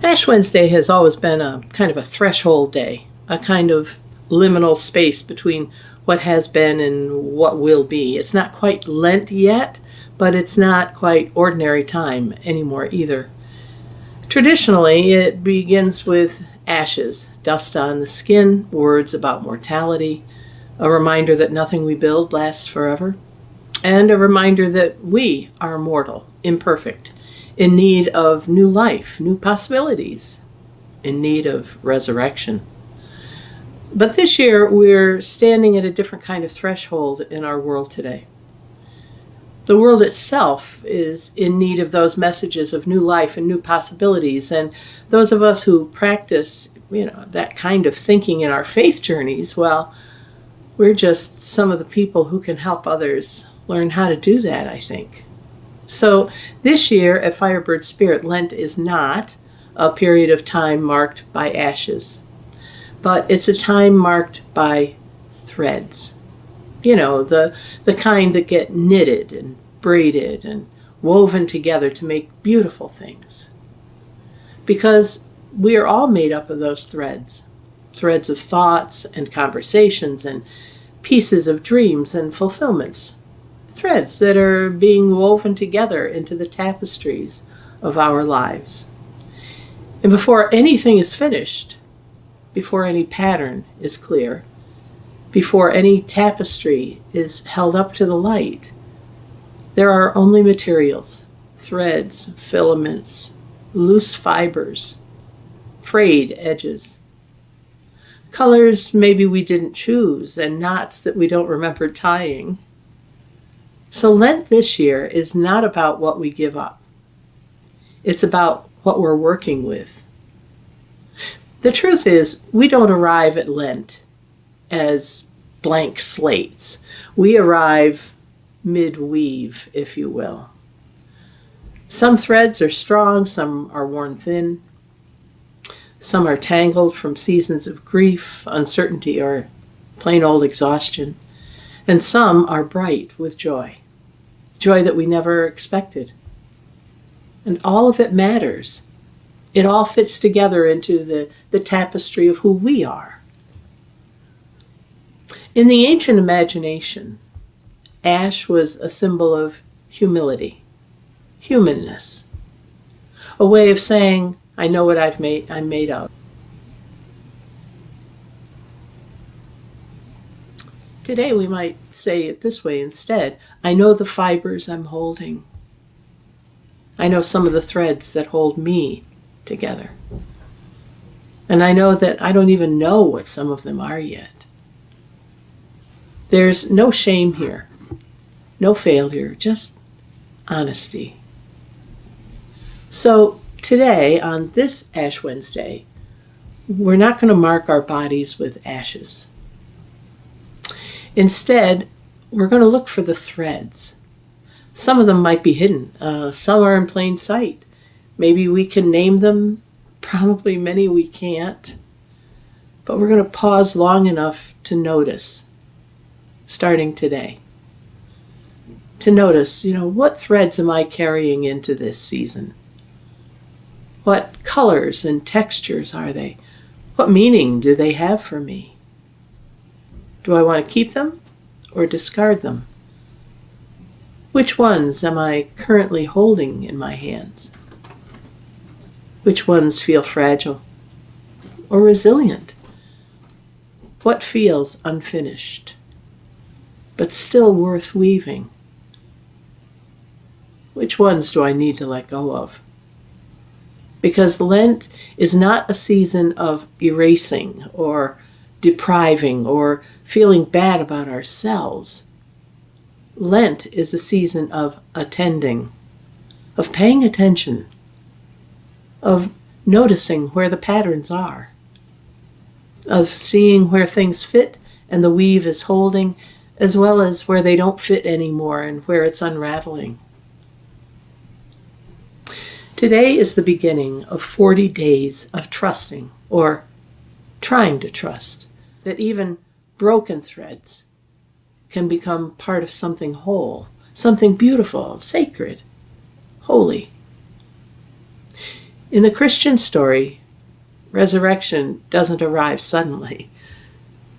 Ash Wednesday has always been a kind of a threshold day, a kind of liminal space between what has been and what will be. It's not quite Lent yet, but it's not quite ordinary time anymore either. Traditionally, it begins with ashes, dust on the skin, words about mortality, a reminder that nothing we build lasts forever, and a reminder that we are mortal, imperfect, in need of new life, new possibilities, in need of resurrection. But this year, we're standing at a different kind of threshold in our world today. The world itself is in need of those messages of new life and new possibilities, and those of us who practice, that kind of thinking in our faith journeys, well, we're just some of the people who can help others learn how to do that, I think. So this year at Firebird Spirit, Lent is not a period of time marked by ashes, but it's a time marked by threads. The kind that get knitted and braided and woven together to make beautiful things. Because we are all made up of those threads of thoughts and conversations and pieces of dreams and fulfillments. Threads that are being woven together into the tapestries of our lives. And before anything is finished, before any pattern is clear, before any tapestry is held up to the light, there are only materials, threads, filaments, loose fibers, frayed edges, colors maybe we didn't choose, and knots that we don't remember tying. So Lent this year is not about what we give up. It's about what we're working with. The truth is, we don't arrive at Lent as blank slates. We arrive mid-weave, if you will. Some threads are strong, some are worn thin. Some are tangled from seasons of grief, uncertainty, or plain old exhaustion. And some are bright with joy that we never expected. And all of it matters. It all fits together into the tapestry of who we are. In the ancient imagination, ash was a symbol of humility, humanness, a way of saying, I know what I'm made of. Today we might say it this way instead. I know the fibers I'm holding. I know some of the threads that hold me together. And I know that I don't even know what some of them are yet. There's no shame here, no failure, just honesty. So today, on this Ash Wednesday, we're not going to mark our bodies with ashes. Instead, we're going to look for the threads. Some of them might be hidden. Some are in plain sight. Maybe we can name them. Probably many we can't. But we're going to pause long enough to notice, starting today. To notice, what threads am I carrying into this season? What colors and textures are they? What meaning do they have for me? Do I want to keep them or discard them? Which ones am I currently holding in my hands? Which ones feel fragile or resilient? What feels unfinished, but still worth weaving? Which ones do I need to let go of? Because Lent is not a season of erasing or depriving or feeling bad about ourselves. Lent is a season of attending, of paying attention, of noticing where the patterns are, of seeing where things fit and the weave is holding, as well as where they don't fit anymore and where it's unraveling. Today is the beginning of 40 days of trusting, or trying to trust, that even broken threads can become part of something whole, something beautiful, sacred, holy. In the Christian story, resurrection doesn't arrive suddenly.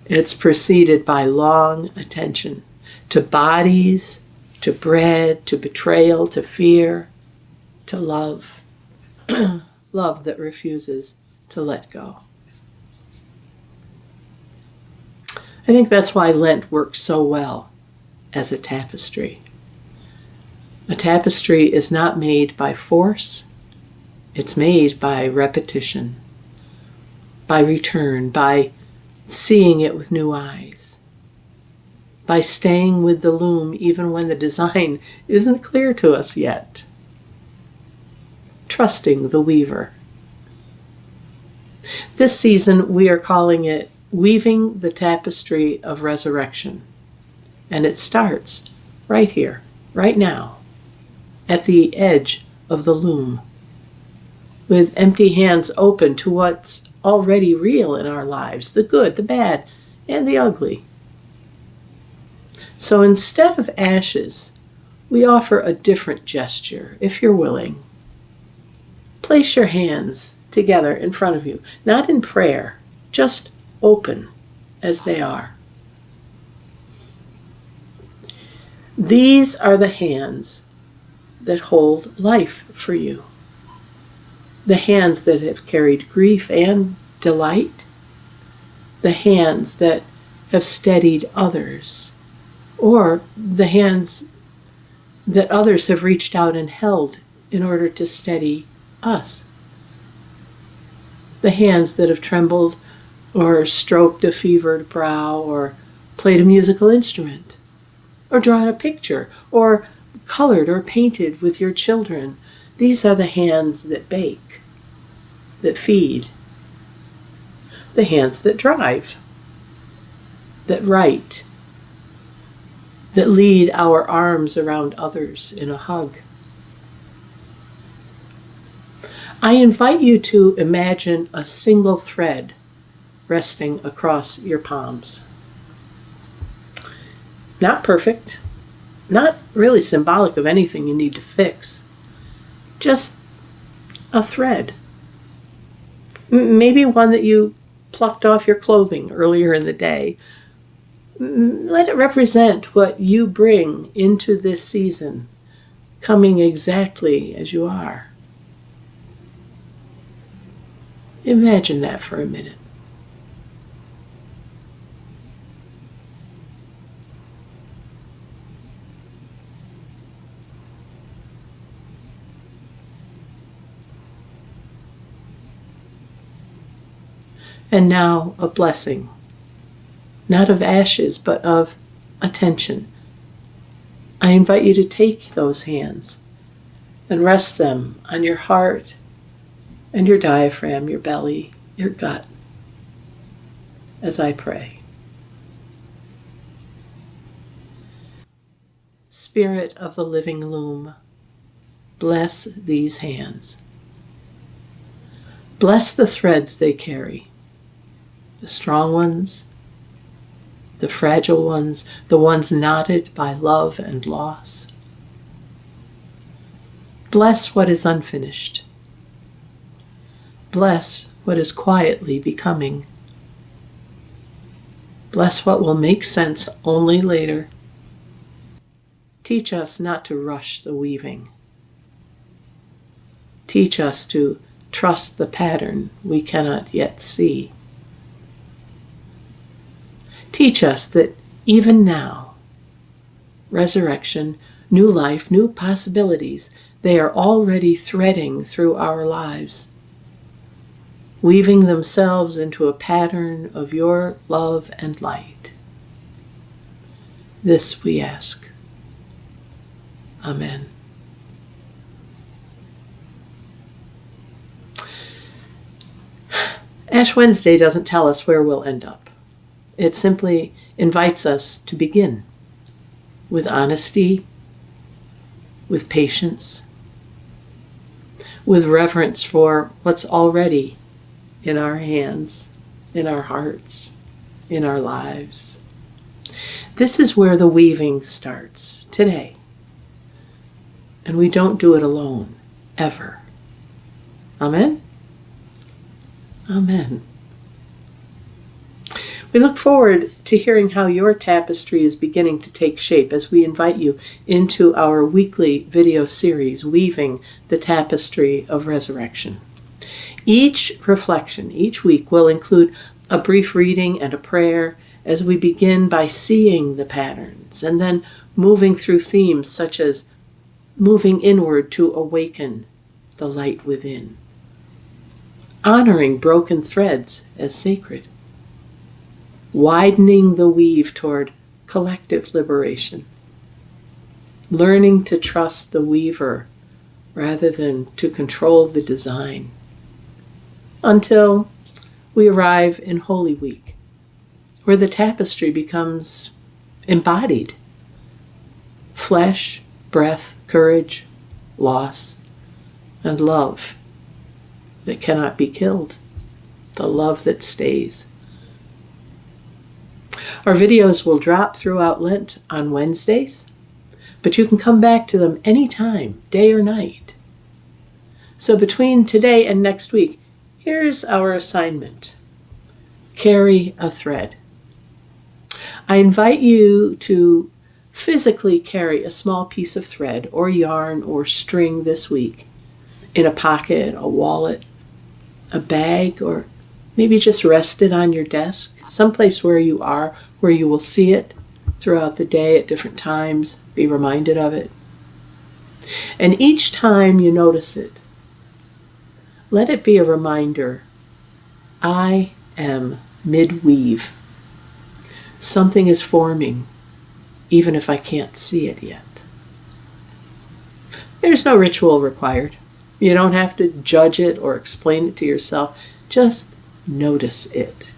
It's preceded by long attention to bodies, to bread, to betrayal, to fear, to love. Love that refuses to let go. I think that's why Lent works so well as a tapestry. A tapestry is not made by force. It's made by repetition, by return, by seeing it with new eyes, by staying with the loom even when the design isn't clear to us yet, trusting the weaver. This season we are calling it Weaving the Tapestry of Resurrection, and it starts right here, right now, at the edge of the loom, with empty hands open to what's already real in our lives, the good, the bad, and the ugly. So instead of ashes, we offer a different gesture, if you're willing. Place your hands together in front of you, not in prayer, just open as they are. These are the hands that hold life for you. The hands that have carried grief and delight. The hands that have steadied others. Or the hands that others have reached out and held in order to steady us. The hands that have trembled or stroked a fevered brow or played a musical instrument or drawn a picture or colored or painted with your children. These are the hands that bake, that feed, the hands that drive, that write, that lead our arms around others in a hug. I invite you to imagine a single thread resting across your palms. Not perfect, not really symbolic of anything you need to fix, just a thread. Maybe one that you plucked off your clothing earlier in the day. Let it represent what you bring into this season, coming exactly as you are. Imagine that for a minute. And now a blessing, not of ashes, but of attention. I invite you to take those hands and rest them on your heart and your diaphragm, your belly, your gut, as I pray. Spirit of the living loom, bless these hands. Bless the threads they carry. The strong ones, the fragile ones, the ones knotted by love and loss. Bless what is unfinished. Bless what is quietly becoming. Bless what will make sense only later. Teach us not to rush the weaving. Teach us to trust the pattern we cannot yet see. Teach us that even now, resurrection, new life, new possibilities, they are already threading through our lives, weaving themselves into a pattern of your love and light. This we ask. Amen. Ash Wednesday doesn't tell us where we'll end up. It simply invites us to begin with honesty, with patience, with reverence for what's already in our hands, in our hearts, in our lives. This is where the weaving starts today. And we don't do it alone, ever. Amen? Amen. We look forward to hearing how your tapestry is beginning to take shape as we invite you into our weekly video series, Weaving the Tapestry of Resurrection. Each reflection, each week, will include a brief reading and a prayer as we begin by seeing the patterns and then moving through themes such as moving inward to awaken the light within, honoring broken threads as sacred, widening the weave toward collective liberation, learning to trust the weaver rather than to control the design, until we arrive in Holy Week, where the tapestry becomes embodied. Flesh, breath, courage, loss, and love that cannot be killed, the love that stays. Our videos will drop throughout Lent on Wednesdays, but you can come back to them anytime, day or night. So between today and next week, here's our assignment. Carry a thread. I invite you to physically carry a small piece of thread or yarn or string this week in a pocket, a wallet, a bag, or maybe just rest it on your desk, someplace where you are, where you will see it throughout the day at different times, be reminded of it. And each time you notice it, let it be a reminder, I am mid-weave. Something is forming, even if I can't see it yet. There's no ritual required. You don't have to judge it or explain it to yourself. Just notice it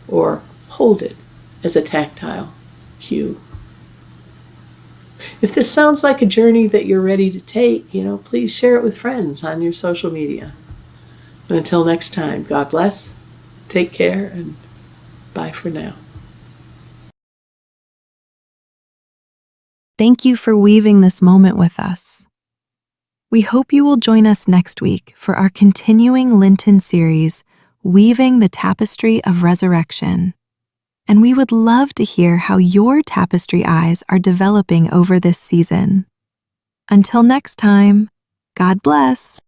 or hold it as a tactile cue. If this sounds like a journey that you're ready to take, please share it with friends on your social media. And until next time, God bless, take care, and bye for now. Thank you for weaving this moment with us. We hope you will join us next week for our continuing Lenten series, Weaving the Tapestry of Resurrection. And we would love to hear how your tapestry eyes are developing over this season. Until next time, God bless.